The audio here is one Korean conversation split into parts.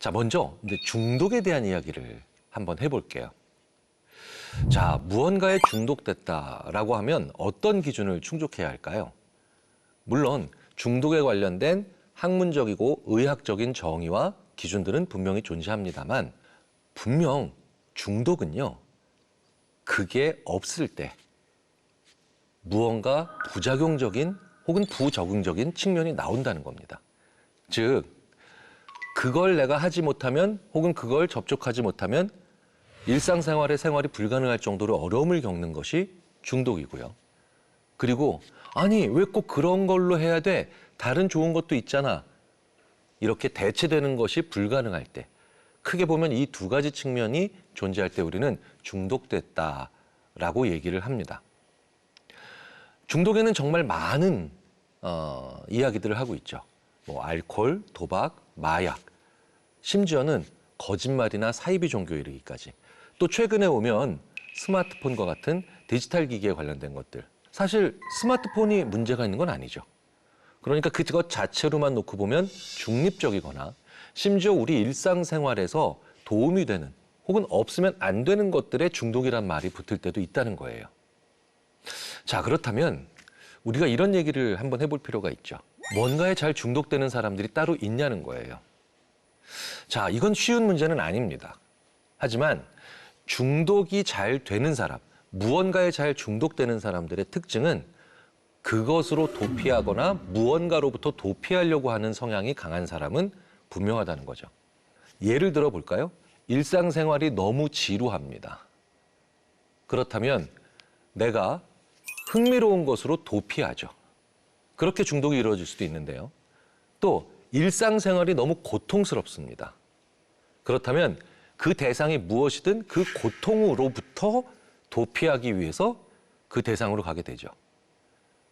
자, 먼저 이제 중독에 대한 이야기를 한번 해볼게요. 자, 무언가에 중독됐다라고 하면 어떤 기준을 충족해야 할까요? 물론 중독에 관련된 학문적이고 의학적인 정의와 기준들은 분명히 존재합니다만 분명 중독은요, 그게 없을 때 무언가 부작용적인 혹은 부적응적인 측면이 나온다는 겁니다. 즉, 그걸 내가 하지 못하면 혹은 그걸 접촉하지 못하면 일상생활의 생활이 불가능할 정도로 어려움을 겪는 것이 중독이고요. 그리고 아니, 왜 꼭 그런 걸로 해야 돼? 다른 좋은 것도 있잖아. 이렇게 대체되는 것이 불가능할 때, 크게 보면 이 두 가지 측면이 존재할 때 우리는 중독됐다라고 얘기를 합니다. 중독에는 정말 많은 이야기들을 하고 있죠. 뭐 알코올, 도박, 마약, 심지어는 거짓말이나 사이비 종교에 이르기까지. 또 최근에 오면 스마트폰과 같은 디지털 기기에 관련된 것들. 사실 스마트폰이 문제가 있는 건 아니죠. 그러니까 그것 자체로만 놓고 보면 중립적이거나 심지어 우리 일상생활에서 도움이 되는 혹은 없으면 안 되는 것들에 중독이란 말이 붙을 때도 있다는 거예요. 자, 그렇다면 우리가 이런 얘기를 한번 해볼 필요가 있죠. 뭔가에 잘 중독되는 사람들이 따로 있냐는 거예요. 자, 이건 쉬운 문제는 아닙니다. 하지만 중독이 잘 되는 사람, 무언가에 잘 중독되는 사람들의 특징은 그것으로 도피하거나 무언가로부터 도피하려고 하는 성향이 강한 사람은 분명하다는 거죠. 예를 들어 볼까요? 일상생활이 너무 지루합니다. 그렇다면 내가 흥미로운 것으로 도피하죠. 그렇게 중독이 이루어질 수도 있는데요. 또 일상생활이 너무 고통스럽습니다. 그렇다면 그 대상이 무엇이든 그 고통으로부터 도피하기 위해서 그 대상으로 가게 되죠.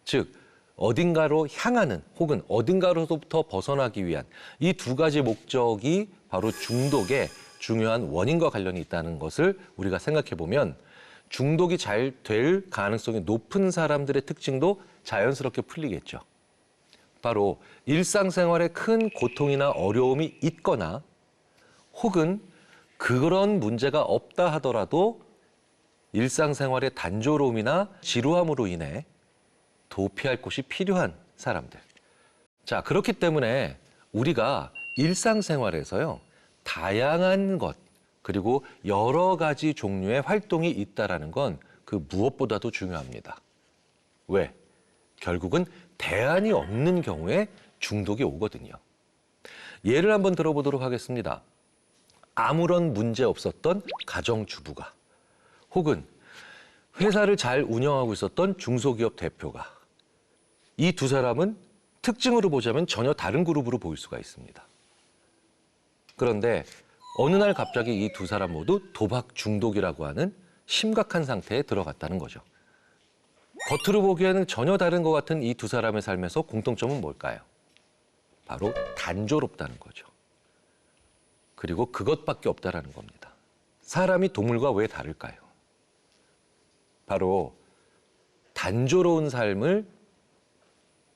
즉, 어딘가로 향하는 혹은 어딘가로부터 벗어나기 위한 이 두 가지 목적이 바로 중독의 중요한 원인과 관련이 있다는 것을 우리가 생각해 보면 중독이 잘 될 가능성이 높은 사람들의 특징도 자연스럽게 풀리겠죠. 바로 일상생활에 큰 고통이나 어려움이 있거나 혹은 그런 문제가 없다 하더라도 일상생활의 단조로움이나 지루함으로 인해 도피할 곳이 필요한 사람들. 자, 그렇기 때문에 우리가 일상생활에서요, 다양한 것, 그리고 여러 가지 종류의 활동이 있다라는 건 그 무엇보다도 중요합니다. 왜? 결국은 대안이 없는 경우에 중독이 오거든요. 예를 한번 들어보도록 하겠습니다. 아무런 문제 없었던 가정주부가 혹은 회사를 잘 운영하고 있었던 중소기업 대표가 이 두 사람은 특징으로 보자면 전혀 다른 그룹으로 보일 수가 있습니다. 그런데 어느 날 갑자기 이 두 사람 모두 도박 중독이라고 하는 심각한 상태에 들어갔다는 거죠. 겉으로 보기에는 전혀 다른 것 같은 이 두 사람의 삶에서 공통점은 뭘까요? 바로 단조롭다는 거죠. 그리고 그것밖에 없다라는 겁니다. 사람이 동물과 왜 다를까요? 바로 단조로운 삶을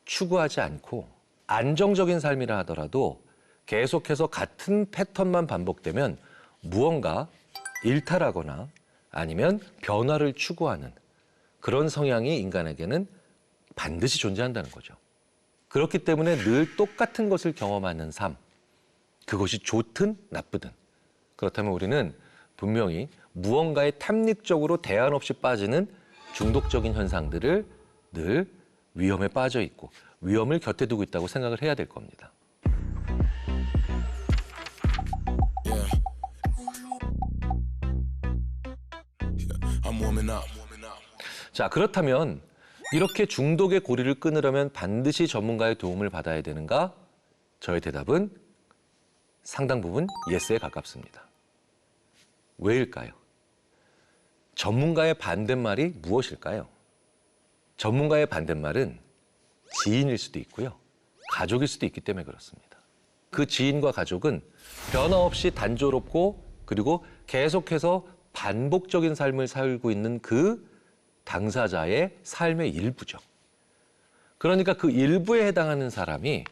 추구하지 않고 안정적인 삶이라 하더라도 계속해서 같은 패턴만 반복되면 무언가 일탈하거나 아니면 변화를 추구하는 그런 성향이 인간에게는 반드시 존재한다는 거죠. 그렇기 때문에 늘 똑같은 것을 경험하는 삶, 그것이 좋든 나쁘든 그렇다면 우리는 분명히 무언가에 탐닉적으로 대안 없이 빠지는 중독적인 현상들을 늘 위험에 빠져 있고 위험을 곁에 두고 있다고 생각을 해야 될 겁니다. 자, 그렇다면 이렇게 중독의 고리를 끊으려면 반드시 전문가의 도움을 받아야 되는가? 저의 대답은 상당 부분 예스에 가깝습니다. 왜일까요? 전문가의 반대말이 무엇일까요? 전문가의 반대말은 지인일 수도 있고요. 가족일 수도 있기 때문에 그렇습니다. 그 지인과 가족은 변화 없이 단조롭고 그리고 계속해서 반복적인 삶을 살고 있는 그 당사자의 삶의 일부죠. 그러니까 그 일부에 해당하는 사람이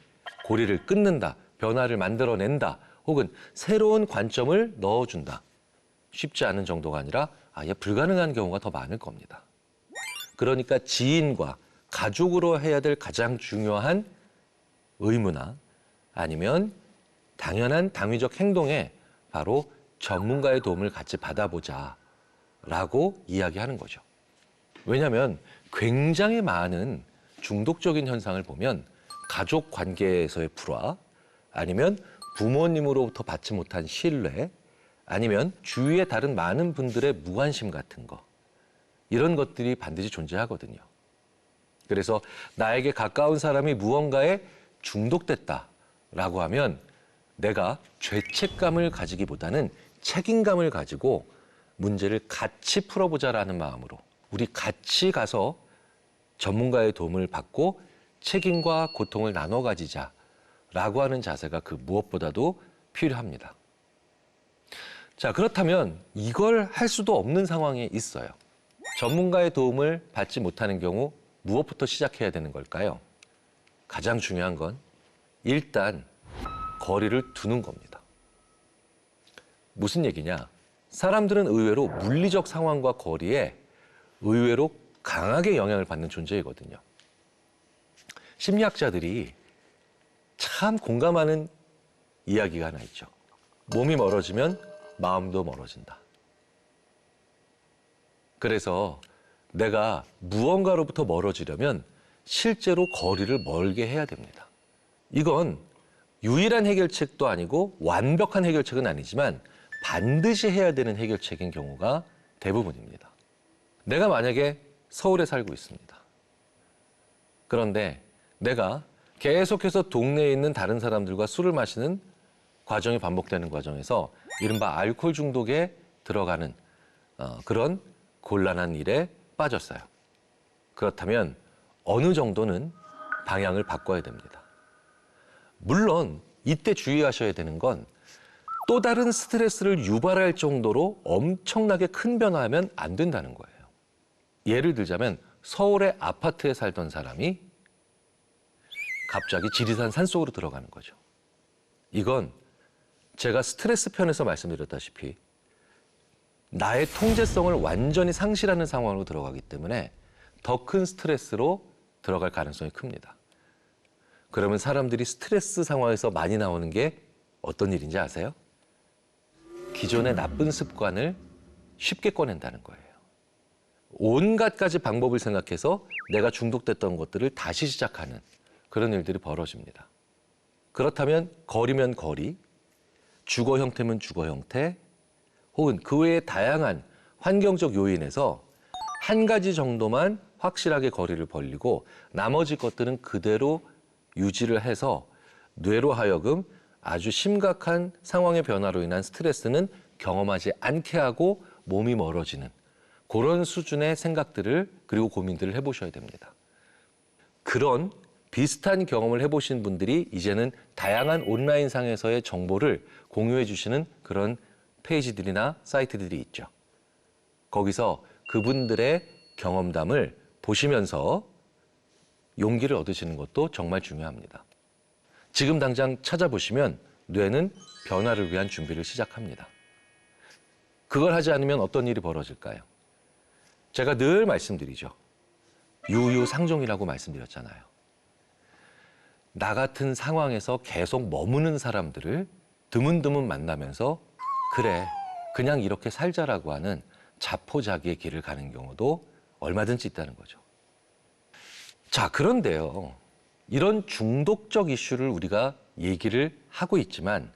고리를 끊는다, 변화를 만들어낸다, 혹은 새로운 관점을 넣어준다. 쉽지 않은 정도가 아니라 아예 불가능한 경우가 더 많을 겁니다. 그러니까 지인과 가족으로 해야 될 가장 중요한 의무나 아니면 당연한 당위적 행동에 바로 전문가의 도움을 같이 받아보자 라고 이야기하는 거죠. 왜냐하면 굉장히 많은 중독적인 현상을 보면 가족 관계에서의 불화, 아니면 부모님으로부터 받지 못한 신뢰, 아니면 주위의 다른 많은 분들의 무관심 같은 거, 이런 것들이 반드시 존재하거든요. 그래서 나에게 가까운 사람이 무언가에 중독됐다라고 하면 내가 죄책감을 가지기보다는 책임감을 가지고 문제를 같이 풀어보자라는 마음으로 우리 같이 가서 전문가의 도움을 받고 책임과 고통을 나눠 가지자라고 하는 자세가 그 무엇보다도 필요합니다. 자, 그렇다면 이걸 할 수도 없는 상황이 있어요. 전문가의 도움을 받지 못하는 경우 무엇부터 시작해야 되는 걸까요? 가장 중요한 건 일단 거리를 두는 겁니다. 무슨 얘기냐? 사람들은 의외로 물리적 상황과 거리에 의외로 강하게 영향을 받는 존재이거든요. 심리학자들이 참 공감하는 이야기가 하나 있죠. 몸이 멀어지면 마음도 멀어진다. 그래서 내가 무언가로부터 멀어지려면 실제로 거리를 멀게 해야 됩니다. 이건 유일한 해결책도 아니고 완벽한 해결책은 아니지만 반드시 해야 되는 해결책인 경우가 대부분입니다. 내가 만약에 서울에 살고 있습니다. 그런데 내가 계속해서 동네에 있는 다른 사람들과 술을 마시는 과정이 반복되는 과정에서 이른바 알코올 중독에 들어가는 그런 곤란한 일에 빠졌어요. 그렇다면 어느 정도는 방향을 바꿔야 됩니다. 물론 이때 주의하셔야 되는 건 또 다른 스트레스를 유발할 정도로 엄청나게 큰 변화하면 안 된다는 거예요. 예를 들자면 서울의 아파트에 살던 사람이 갑자기 지리산 산속으로 들어가는 거죠. 이건 제가 스트레스 편에서 말씀드렸다시피 나의 통제성을 완전히 상실하는 상황으로 들어가기 때문에 더 큰 스트레스로 들어갈 가능성이 큽니다. 그러면 사람들이 스트레스 상황에서 많이 나오는 게 어떤 일인지 아세요? 기존의 나쁜 습관을 쉽게 꺼낸다는 거예요. 온갖 가지 방법을 생각해서 내가 중독됐던 것들을 다시 시작하는 그런 일들이 벌어집니다. 그렇다면 거리면 거리, 주거 형태면 주거 형태, 혹은 그 외의 다양한 환경적 요인에서 한 가지 정도만 확실하게 거리를 벌리고 나머지 것들은 그대로 유지를 해서 뇌로 하여금 아주 심각한 상황의 변화로 인한 스트레스는 경험하지 않게 하고 몸이 멀어지는 그런 수준의 생각들을 그리고 고민들을 해보셔야 됩니다. 그런 비슷한 경험을 해보신 분들이 이제는 다양한 온라인상에서의 정보를 공유해 주시는 그런 페이지들이나 사이트들이 있죠. 거기서 그분들의 경험담을 보시면서 용기를 얻으시는 것도 정말 중요합니다. 지금 당장 찾아보시면 뇌는 변화를 위한 준비를 시작합니다. 그걸 하지 않으면 어떤 일이 벌어질까요? 제가 늘 말씀드리죠. 유유상종이라고 말씀드렸잖아요. 나 같은 상황에서 계속 머무는 사람들을 드문드문 만나면서 그래, 그냥 이렇게 살자라고 하는 자포자기의 길을 가는 경우도 얼마든지 있다는 거죠. 자, 그런데요. 이런 중독적 이슈를 우리가 얘기를 하고 있지만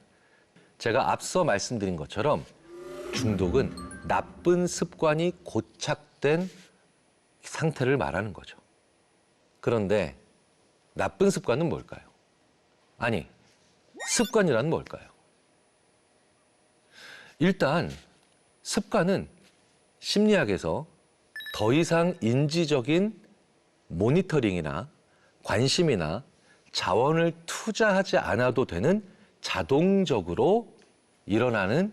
제가 앞서 말씀드린 것처럼 중독은 나쁜 습관이 고착된 상태를 말하는 거죠. 그런데 나쁜 습관은 뭘까요? 아니, 습관이란 뭘까요? 일단 습관은 심리학에서 더 이상 인지적인 모니터링이나 관심이나 자원을 투자하지 않아도 되는 자동적으로 일어나는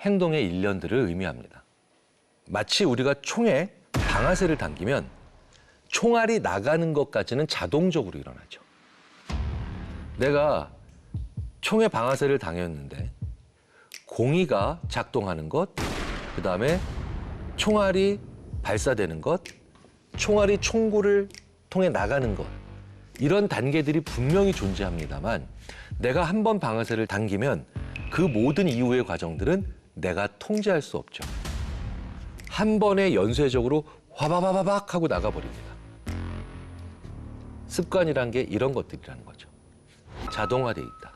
행동의 일련들을 의미합니다. 마치 우리가 총에 방아쇠를 당기면 총알이 나가는 것까지는 자동적으로 일어나죠. 내가 총에 방아쇠를 당했는데 공이가 작동하는 것, 그다음에 총알이 발사되는 것, 총알이 총구를 통해 나가는 것, 이런 단계들이 분명히 존재합니다만 내가 한 번 방아쇠를 당기면 그 모든 이후의 과정들은 내가 통제할 수 없죠. 한 번에 연쇄적으로 화바바바박 하고 나가버립니다. 습관이란 게 이런 것들이라는 거죠. 자동화돼 있다.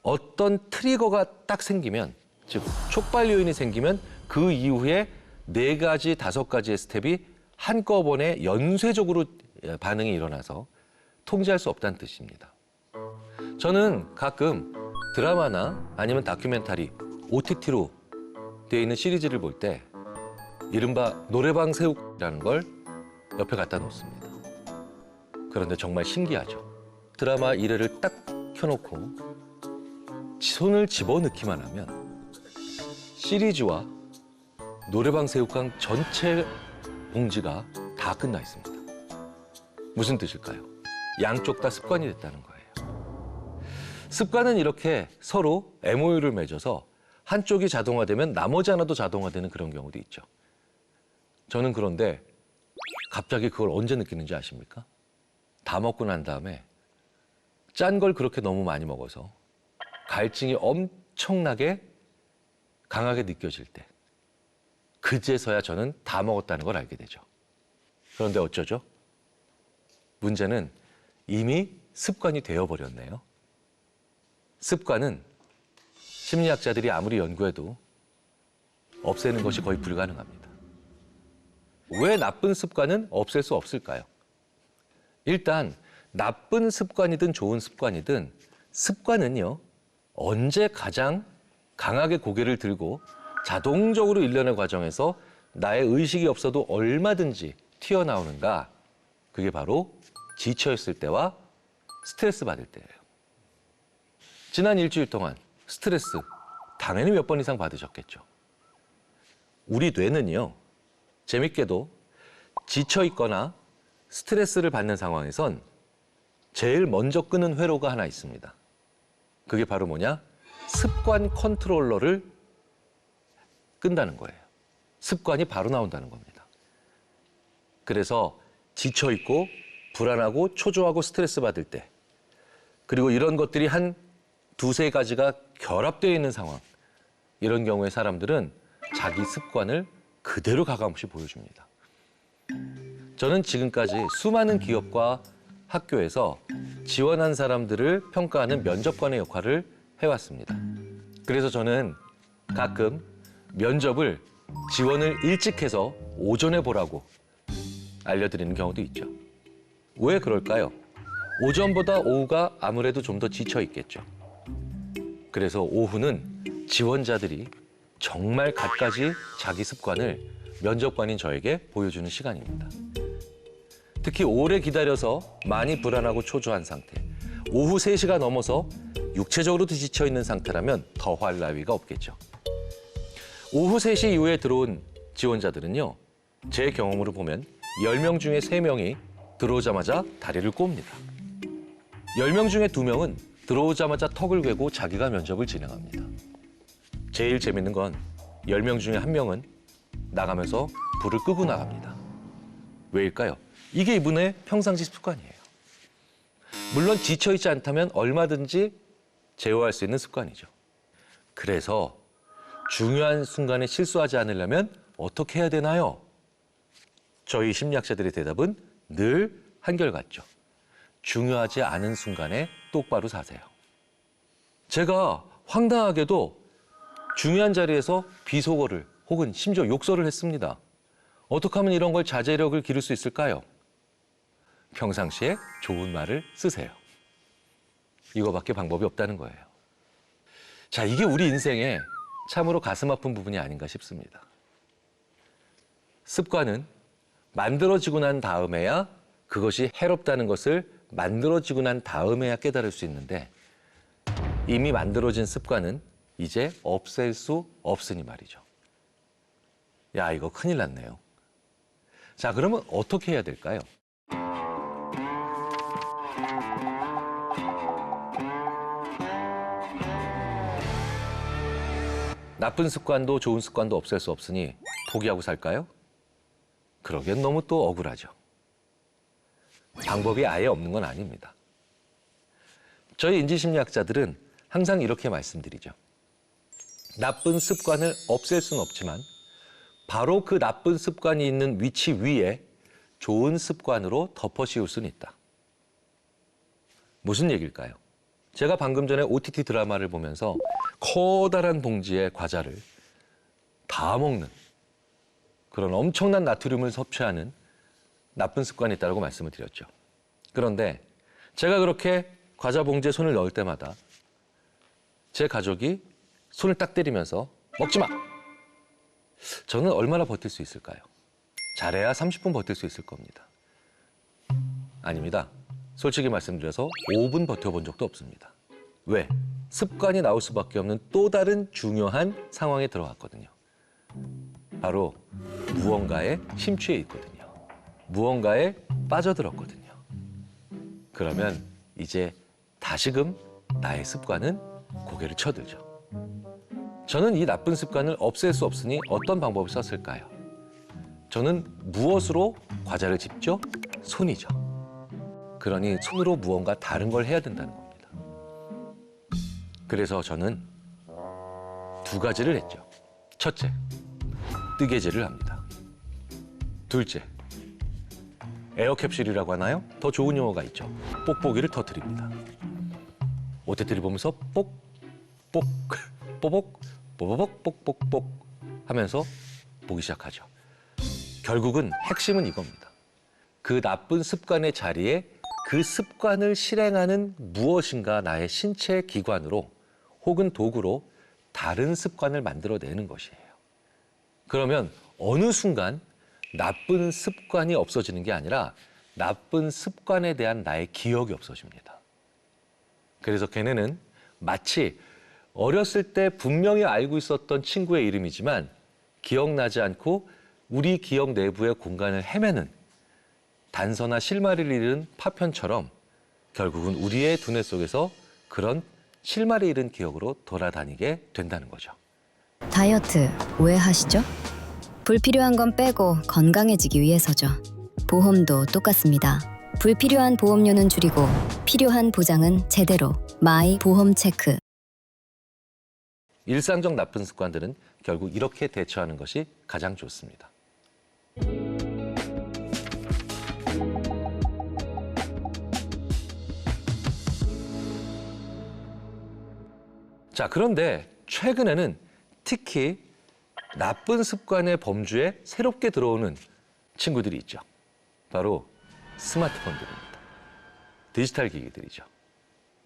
어떤 트리거가 딱 생기면, 즉 촉발 요인이 생기면 그 이후에 4가지, 5가지의 스텝이 한꺼번에 연쇄적으로 반응이 일어나서 통제할 수 없다는 뜻입니다. 저는 가끔 드라마나 아니면 다큐멘터리, OTT로 되어 있는 시리즈를 볼 때 이른바 노래방 새우라는 걸 옆에 갖다 놓습니다. 그런데 정말 신기하죠. 드라마 1회를 딱 켜놓고 손을 집어넣기만 하면 시리즈와 노래방 새우깡 전체 봉지가 다 끝나 있습니다. 무슨 뜻일까요? 양쪽 다 습관이 됐다는 거예요. 습관은 이렇게 서로 MOU를 맺어서 한쪽이 자동화되면 나머지 하나도 자동화되는 그런 경우도 있죠. 저는 그런데 갑자기 그걸 언제 느끼는지 아십니까? 다 먹고 난 다음에 짠 걸 그렇게 너무 많이 먹어서 갈증이 엄청나게 강하게 느껴질 때, 그제서야 저는 다 먹었다는 걸 알게 되죠. 그런데 어쩌죠? 문제는 이미 습관이 되어버렸네요. 습관은 심리학자들이 아무리 연구해도 없애는 것이 거의 불가능합니다. 왜 나쁜 습관은 없앨 수 없을까요? 일단 나쁜 습관이든 좋은 습관이든 습관은요, 언제 가장 강하게 고개를 들고 자동적으로 일련의 과정에서 나의 의식이 없어도 얼마든지 튀어나오는가, 그게 바로 지쳐있을 때와 스트레스 받을 때예요. 지난 일주일 동안 스트레스 당연히 몇 번 이상 받으셨겠죠. 우리 뇌는요, 재밌게도 지쳐있거나 스트레스를 받는 상황에선 제일 먼저 끄는 회로가 하나 있습니다. 그게 바로 뭐냐? 습관 컨트롤러를 끈다는 거예요. 습관이 바로 나온다는 겁니다. 그래서 지쳐있고 불안하고 초조하고 스트레스 받을 때, 그리고 이런 것들이 한 2-3가지가 결합되어 있는 상황, 이런 경우에 사람들은 자기 습관을 그대로 가감없이 보여줍니다. 저는 지금까지 수많은 기업과 학교에서 지원한 사람들을 평가하는 면접관의 역할을 해왔습니다. 그래서 저는 가끔 면접을 지원을 일찍 해서 오전에 보라고 알려드리는 경우도 있죠. 왜 그럴까요? 오전보다 오후가 아무래도 좀 더 지쳐 있겠죠. 그래서 오후는 지원자들이 정말 갖가지 자기 습관을 면접관인 저에게 보여주는 시간입니다. 특히 오래 기다려서 많이 불안하고 초조한 상태, 오후 3시가 넘어서 육체적으로도 지쳐있는 상태라면 더할 나위가 없겠죠. 오후 3시 이후에 들어온 지원자들은요, 제 경험으로 보면 10명 중에 3명이 들어오자마자 다리를 꼽니다. 10명 중에 2명은 들어오자마자 턱을 괴고 자기가 면접을 진행합니다. 제일 재밌는 건 10명 중에 1명은 나가면서 불을 끄고 나갑니다. 왜일까요? 이게 이분의 평상시 습관이에요. 물론 지쳐있지 않다면 얼마든지 제어할 수 있는 습관이죠. 그래서 중요한 순간에 실수하지 않으려면 어떻게 해야 되나요? 저희 심리학자들의 대답은 늘 한결같죠. 중요하지 않은 순간에 똑바로 사세요. 제가 황당하게도 중요한 자리에서 비속어를 혹은 심지어 욕설을 했습니다. 어떻게 하면 이런 걸 자제력을 기를 수 있을까요? 평상시에 좋은 말을 쓰세요. 이거밖에 방법이 없다는 거예요. 자, 이게 우리 인생에 참으로 가슴 아픈 부분이 아닌가 싶습니다. 습관은 만들어지고 난 다음에야, 그것이 해롭다는 것을 만들어지고 난 다음에야 깨달을 수 있는데, 이미 만들어진 습관은 이제 없앨 수 없으니 말이죠. 야, 이거 큰일 났네요. 자, 그러면 어떻게 해야 될까요? 나쁜 습관도 좋은 습관도 없앨 수 없으니 포기하고 살까요? 그러기엔 너무 또 억울하죠. 방법이 아예 없는 건 아닙니다. 저희 인지심리학자들은 항상 이렇게 말씀드리죠. 나쁜 습관을 없앨 수는 없지만 바로 그 나쁜 습관이 있는 위치 위에 좋은 습관으로 덮어씌울 수는 있다. 무슨 얘기일까요? 제가 방금 전에 OTT 드라마를 보면서 커다란 봉지에 과자를 다 먹는 그런 엄청난 나트륨을 섭취하는 나쁜 습관이 있다고 말씀을 드렸죠. 그런데 제가 그렇게 과자 봉지에 손을 넣을 때마다 제 가족이 손을 딱 때리면서 먹지 마! 저는 얼마나 버틸 수 있을까요? 잘해야 30분 버틸 수 있을 겁니다. 아닙니다. 솔직히 말씀드려서 5분 버텨본 적도 없습니다. 왜? 습관이 나올 수밖에 없는 또 다른 중요한 상황에 들어갔거든요. 바로 무언가에 심취해 있거든요. 무언가에 빠져들었거든요. 그러면 이제 다시금 나의 습관은 고개를 쳐들죠. 저는 이 나쁜 습관을 없앨 수 없으니 어떤 방법을 썼을까요? 저는 무엇으로 과자를 집죠? 손이죠. 그러니 손으로 무언가 다른 걸 해야 된다는 겁니다. 그래서 저는 2가지를 했죠. 첫째, 뜨개질을 합니다. 둘째, 에어캡슐이라고 하나요? 더 좋은 용어가 있죠. 뽁뽁이를 터뜨립니다. OTT를 보면서 뽁, 뽁, 뽀복, 뽀뽀복, 뽁뽁뽁 하면서 보기 시작하죠. 결국은 핵심은 이겁니다. 그 나쁜 습관의 자리에 그 습관을 실행하는 무엇인가 나의 신체 기관으로 혹은 도구로 다른 습관을 만들어내는 것이에요. 그러면 어느 순간 나쁜 습관이 없어지는 게 아니라 나쁜 습관에 대한 나의 기억이 없어집니다. 그래서 걔네는 마치 어렸을 때 분명히 알고 있었던 친구의 이름이지만 기억나지 않고 우리 기억 내부의 공간을 헤매는 단서나 실마리를 잃은 파편처럼 결국은 우리의 두뇌 속에서 그런 실마리 잃은 기억으로 돌아다니게 된다는 거죠. 다이어트 왜 하시죠? 불필요한 건 빼고 건강해지기 위해서죠. 보험도 똑같습니다. 불필요한 보험료는 줄이고 필요한 보장은 제대로. 마이 보험 체크. 일상적 나쁜 습관들은 결국 이렇게 대처하는 것이 가장 좋습니다. 자, 그런데 최근에는 특히 나쁜 습관의 범주에 새롭게 들어오는 친구들이 있죠. 바로 스마트폰들입니다. 디지털 기기들이죠.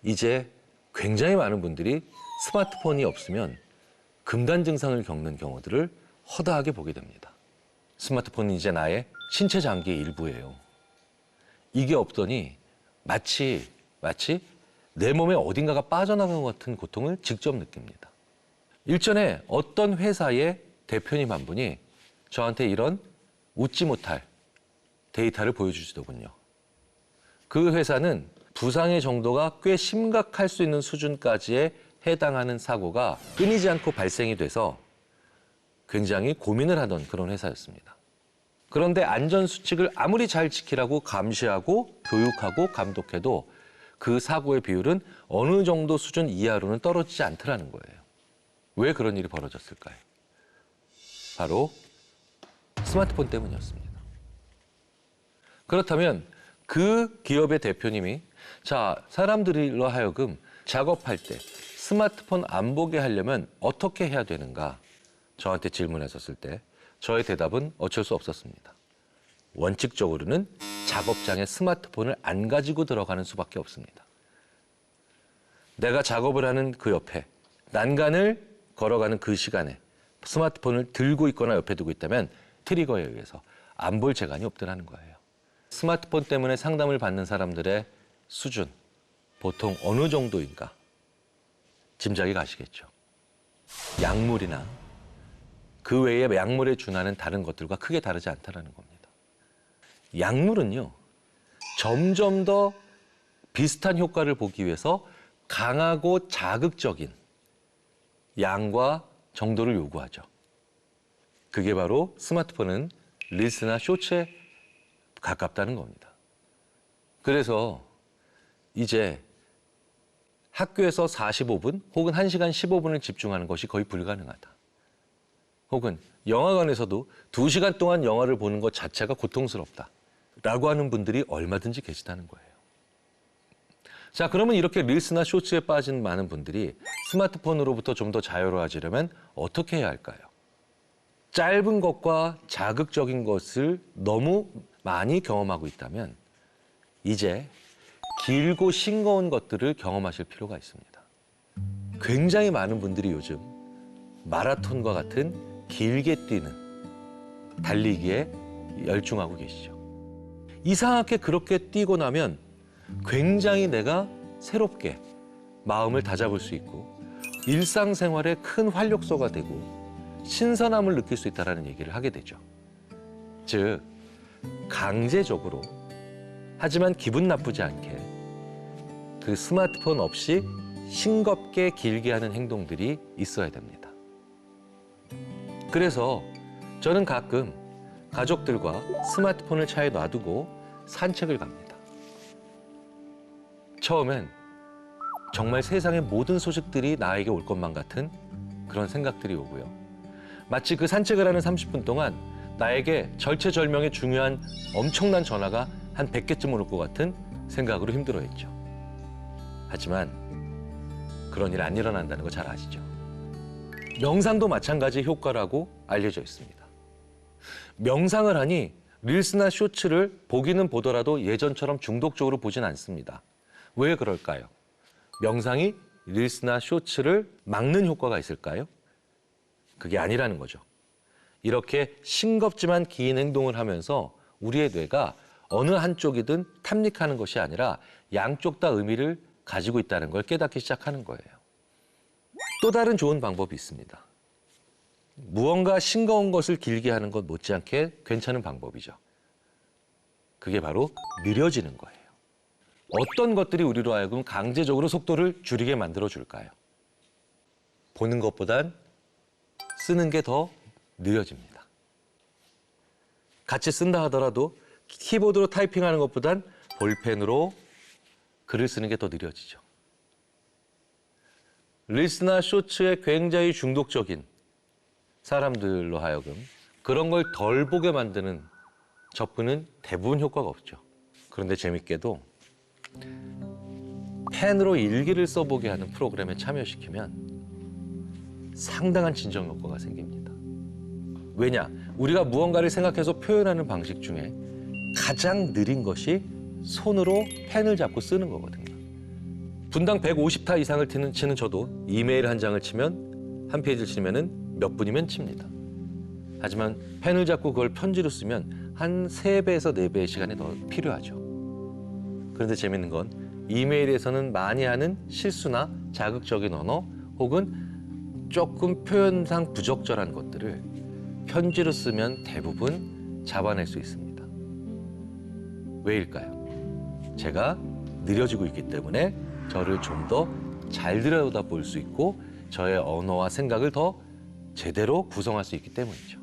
이제 굉장히 많은 분들이 스마트폰이 없으면 금단 증상을 겪는 경우들을 허다하게 보게 됩니다. 스마트폰은 이제 나의 신체 장기의 일부예요. 이게 없더니 마치 내 몸에 어딘가가 빠져나간 것 같은 고통을 직접 느낍니다. 일전에 어떤 회사의 대표님 한 분이 저한테 이런 웃지 못할 데이터를 보여주시더군요. 그 회사는 부상의 정도가 꽤 심각할 수 있는 수준까지에 해당하는 사고가 끊이지 않고 발생이 돼서 굉장히 고민을 하던 그런 회사였습니다. 그런데 안전수칙을 아무리 잘 지키라고 감시하고 교육하고 감독해도 그 사고의 비율은 어느 정도 수준 이하로는 떨어지지 않더라는 거예요. 왜 그런 일이 벌어졌을까요? 바로 스마트폰 때문이었습니다. 그렇다면 그 기업의 대표님이 자, 사람들로 하여금 작업할 때 스마트폰 안 보게 하려면 어떻게 해야 되는가? 저한테 질문하셨을 때 저의 대답은 어쩔 수 없었습니다. 원칙적으로는 작업장에 스마트폰을 안 가지고 들어가는 수밖에 없습니다. 내가 작업을 하는 그 옆에 난간을 걸어가는 그 시간에 스마트폰을 들고 있거나 옆에 두고 있다면 트리거에 의해서 안 볼 재간이 없더라는 거예요. 스마트폰 때문에 상담을 받는 사람들의 수준, 보통 어느 정도인가 짐작이 가시겠죠. 약물이나 그 외의 약물에 준하는 다른 것들과 크게 다르지 않다는 겁니다. 약물은요, 점점 더 비슷한 효과를 보기 위해서 강하고 자극적인 양과 정도를 요구하죠. 그게 바로 스마트폰은 릴스나 쇼츠에 가깝다는 겁니다. 그래서 이제 학교에서 45분 혹은 1시간 15분을 집중하는 것이 거의 불가능하다. 혹은 영화관에서도 2시간 동안 영화를 보는 것 자체가 고통스럽다. 라고 하는 분들이 얼마든지 계시다는 거예요. 자, 그러면 이렇게 릴스나 쇼츠에 빠진 많은 분들이 스마트폰으로부터 좀 더 자유로워지려면 어떻게 해야 할까요? 짧은 것과 자극적인 것을 너무 많이 경험하고 있다면 이제 길고 싱거운 것들을 경험하실 필요가 있습니다. 굉장히 많은 분들이 요즘 마라톤과 같은 길게 뛰는 달리기에 열중하고 계시죠. 이상하게 그렇게 뛰고 나면 굉장히 내가 새롭게 마음을 다잡을 수 있고 일상생활에 큰 활력소가 되고 신선함을 느낄 수 있다는 얘기를 하게 되죠. 즉, 강제적으로 하지만 기분 나쁘지 않게 그 스마트폰 없이 싱겁게 길게 하는 행동들이 있어야 됩니다. 그래서 저는 가끔 가족들과 스마트폰을 차에 놔두고 산책을 갑니다. 처음엔 정말 세상의 모든 소식들이 나에게 올 것만 같은 그런 생각들이 오고요. 마치 그 산책을 하는 30분 동안 나에게 절체절명의 중요한 엄청난 전화가 한 100개쯤 올 것 같은 생각으로 힘들어했죠. 하지만 그런 일 안 일어난다는 거 잘 아시죠? 명상도 마찬가지 효과라고 알려져 있습니다. 명상을 하니 릴스나 쇼츠를 보기는 보더라도 예전처럼 중독적으로 보진 않습니다. 왜 그럴까요? 명상이 릴스나 쇼츠를 막는 효과가 있을까요? 그게 아니라는 거죠. 이렇게 싱겁지만 긴 행동을 하면서 우리의 뇌가 어느 한쪽이든 탐닉하는 것이 아니라 양쪽 다 의미를 가지고 있다는 걸 깨닫기 시작하는 거예요. 또 다른 좋은 방법이 있습니다. 무언가 싱거운 것을 길게 하는 것 못지않게 괜찮은 방법이죠. 그게 바로 느려지는 거예요. 어떤 것들이 우리로 하여금 강제적으로 속도를 줄이게 만들어줄까요? 보는 것보단 쓰는 게 더 느려집니다. 같이 쓴다 하더라도 키보드로 타이핑하는 것보단 볼펜으로 글을 쓰는 게 더 느려지죠. 릴스나 쇼츠에 굉장히 중독적인 사람들로 하여금 그런 걸 덜 보게 만드는 접근은 대부분 효과가 없죠. 그런데 재밌게도 펜으로 일기를 써보게 하는 프로그램에 참여시키면 상당한 진정 효과가 생깁니다. 왜냐? 우리가 무언가를 생각해서 표현하는 방식 중에 가장 느린 것이 손으로 펜을 잡고 쓰는 거거든요. 분당 150타 이상을 치는 저도 이메일 한 장을 치면 한 페이지를 치면은 몇 분이면 칩니다. 하지만 펜을 잡고 그걸 편지로 쓰면 한 3배에서 4배의 시간이 더 필요하죠. 그런데 재밌는 건 이메일에서는 많이 하는 실수나 자극적인 언어 혹은 조금 표현상 부적절한 것들을 편지로 쓰면 대부분 잡아낼 수 있습니다. 왜일까요? 제가 느려지고 있기 때문에 저를 좀 더 잘 들여다볼 수 있고 저의 언어와 생각을 더 제대로 구성할 수 있기 때문이죠.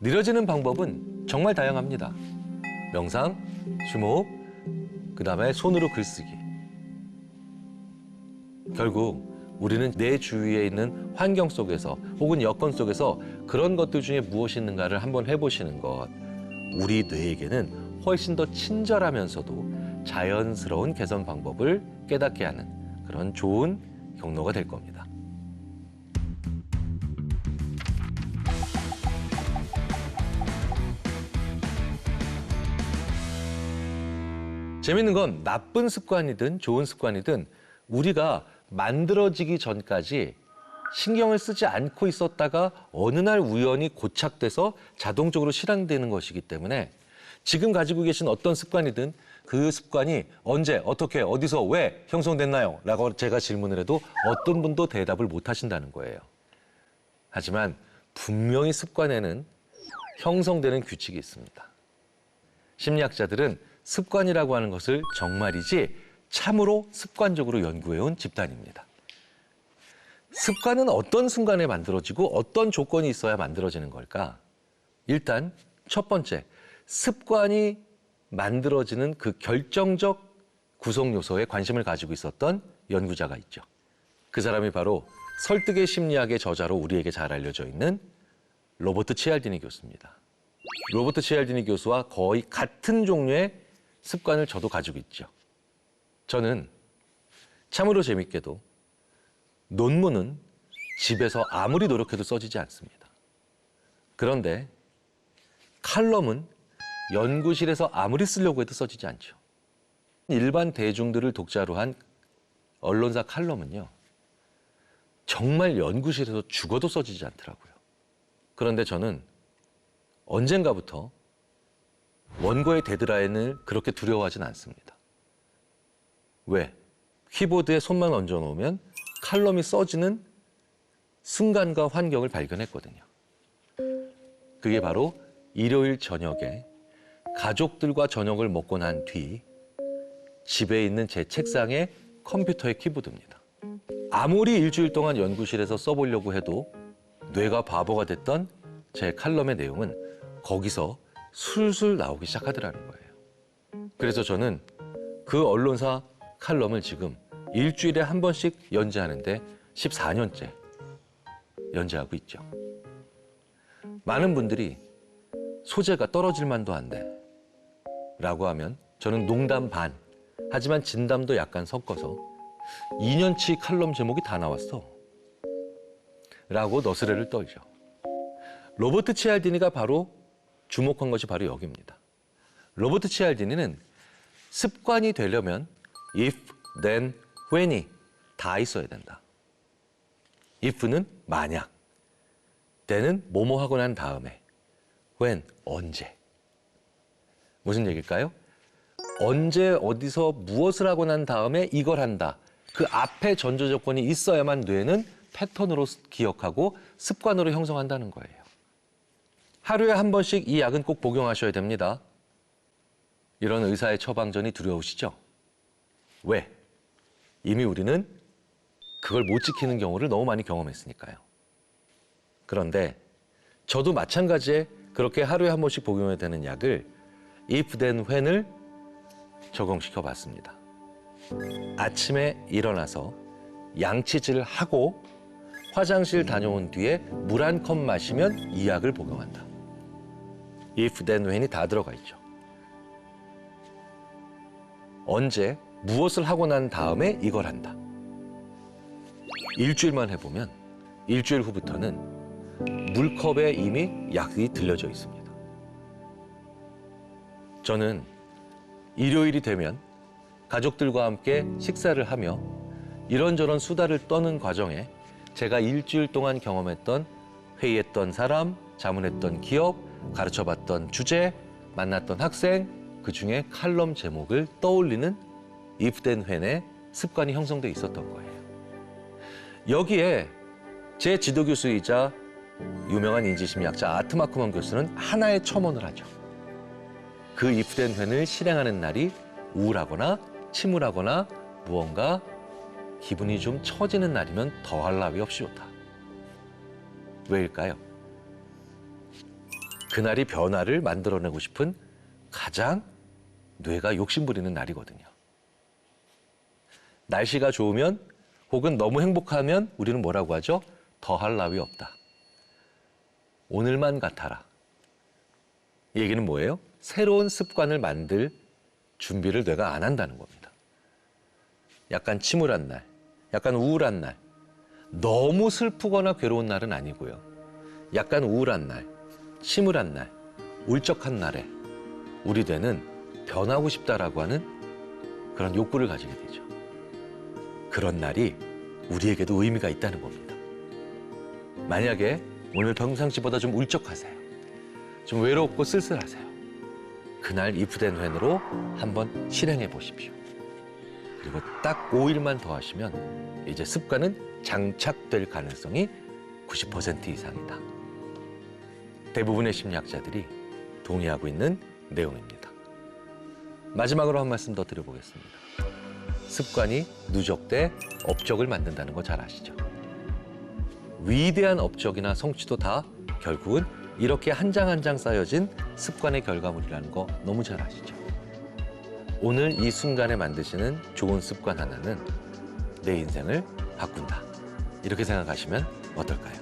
느려지는 방법은 정말 다양합니다. 명상, 심호흡, 그다음에 손으로 글쓰기. 결국 우리는 내 주위에 있는 환경 속에서 혹은 여건 속에서 그런 것들 중에 무엇이 있는가를 한번 해보시는 것. 우리 뇌에게는 훨씬 더 친절하면서도 자연스러운 개선 방법을 깨닫게 하는 그런 좋은 경로가 될 겁니다. 재밌는 건 나쁜 습관이든 좋은 습관이든 우리가 만들어지기 전까지 신경을 쓰지 않고 있었다가 어느 날 우연히 고착돼서 자동적으로 실행되는 것이기 때문에 지금 가지고 계신 어떤 습관이든 그 습관이 언제, 어떻게, 어디서, 왜 형성됐나요? 라고 제가 질문을 해도 어떤 분도 대답을 못 하신다는 거예요. 하지만 분명히 습관에는 형성되는 규칙이 있습니다. 심리학자들은 습관이라고 하는 것을 정말이지 참으로 습관적으로 연구해온 집단입니다. 습관은 어떤 순간에 만들어지고 어떤 조건이 있어야 만들어지는 걸까? 일단 첫 번째, 습관이 만들어지는 그 결정적 구성 요소에 관심을 가지고 있었던 연구자가 있죠. 그 사람이 바로 설득의 심리학의 저자로 우리에게 잘 알려져 있는 로버트 치알디니 교수입니다. 로버트 치알디니 교수와 거의 같은 종류의 습관을 저도 가지고 있죠. 저는 참으로 재밌게도 논문은 집에서 아무리 노력해도 써지지 않습니다. 그런데 칼럼은 연구실에서 아무리 쓰려고 해도 써지지 않죠. 일반 대중들을 독자로 한 언론사 칼럼은요, 정말 연구실에서 죽어도 써지지 않더라고요. 그런데 저는 언젠가부터 원고의 데드라인을 그렇게 두려워하진 않습니다. 왜? 키보드에 손만 얹어놓으면 칼럼이 써지는 순간과 환경을 발견했거든요. 그게 바로 일요일 저녁에 가족들과 저녁을 먹고 난 뒤 집에 있는 제 책상에 컴퓨터의 키보드입니다. 아무리 일주일 동안 연구실에서 써보려고 해도 뇌가 바보가 됐던 제 칼럼의 내용은 거기서 술술 나오기 시작하더라는 거예요. 그래서 저는 그 언론사 칼럼을 지금 일주일에 한 번씩 연재하는데 14년째 연재하고 있죠. 많은 분들이 소재가 떨어질 만도 한데 라고 하면 저는 농담 반, 하지만 진담도 약간 섞어서 2년치 칼럼 제목이 다 나왔어 라고 너스레를 떨죠. 로버트 치알디니가 바로 주목한 것이 바로 여기입니다. 로버트 치알디니는 습관이 되려면 if, then, when이 다 있어야 된다. if는 만약, then은 뭐뭐 하고 난 다음에, when, 언제. 무슨 얘기일까요? 언제 어디서 무엇을 하고 난 다음에 이걸 한다. 그 앞에 전제 조건이 있어야만 뇌는 패턴으로 기억하고 습관으로 형성한다는 거예요. 하루에 한 번씩 이 약은 꼭 복용하셔야 됩니다. 이런 의사의 처방전이 두려우시죠? 왜? 이미 우리는 그걸 못 지키는 경우를 너무 많이 경험했으니까요. 그런데 저도 마찬가지에 그렇게 하루에 한 번씩 복용해야 되는 약을 if, then, when을 적용시켜 봤습니다. 아침에 일어나서 양치질을 하고 화장실 다녀온 뒤에 물 한 컵 마시면 이 약을 복용한다. if, then, when이 다 들어가 있죠. 언제, 무엇을 하고 난 다음에 이걸 한다. 일주일만 해보면 일주일 후부터는 물컵에 이미 약이 들려져 있습니다. 저는 일요일이 되면 가족들과 함께 식사를 하며 이런저런 수다를 떠는 과정에 제가 일주일 동안 경험했던 회의했던 사람, 자문했던 기업, 가르쳐봤던 주제, 만났던 학생, 그중에 칼럼 제목을 떠올리는 if, then, when의 습관이 형성돼 있었던 거예요. 여기에 제 지도교수이자 유명한 인지심리학자 아트마크먼 교수는 하나의 첨언을 하죠. 그 if, then, when을 실행하는 날이 우울하거나 침울하거나 무언가 기분이 좀 처지는 날이면 더할 나위 없이 좋다. 왜일까요? 그날이 변화를 만들어내고 싶은 가장 뇌가 욕심부리는 날이거든요. 날씨가 좋으면 혹은 너무 행복하면 우리는 뭐라고 하죠? 더할 나위 없다. 오늘만 같아라. 이 얘기는 뭐예요? 새로운 습관을 만들 준비를 뇌가 안 한다는 겁니다. 약간 침울한 날, 약간 우울한 날, 너무 슬프거나 괴로운 날은 아니고요. 약간 우울한 날, 침울한 날, 울적한 날에 우리 뇌는 변하고 싶다라고 하는 그런 욕구를 가지게 되죠. 그런 날이 우리에게도 의미가 있다는 겁니다. 만약에 오늘 평상시보다 좀 울적하세요. 좀 외롭고 쓸쓸하세요. 그날 if, then, when으로 한번 실행해 보십시오. 그리고 딱 5일만 더 하시면 이제 습관은 장착될 가능성이 90% 이상이다. 대부분의 심리학자들이 동의하고 있는 내용입니다. 마지막으로 한 말씀 더 드려보겠습니다. 습관이 누적돼 업적을 만든다는 거 잘 아시죠? 위대한 업적이나 성취도 다 결국은 이렇게 한 장 한 장 쌓여진 습관의 결과물이라는 거 너무 잘 아시죠? 오늘 이 순간에 만드시는 좋은 습관 하나는 내 인생을 바꾼다. 이렇게 생각하시면 어떨까요?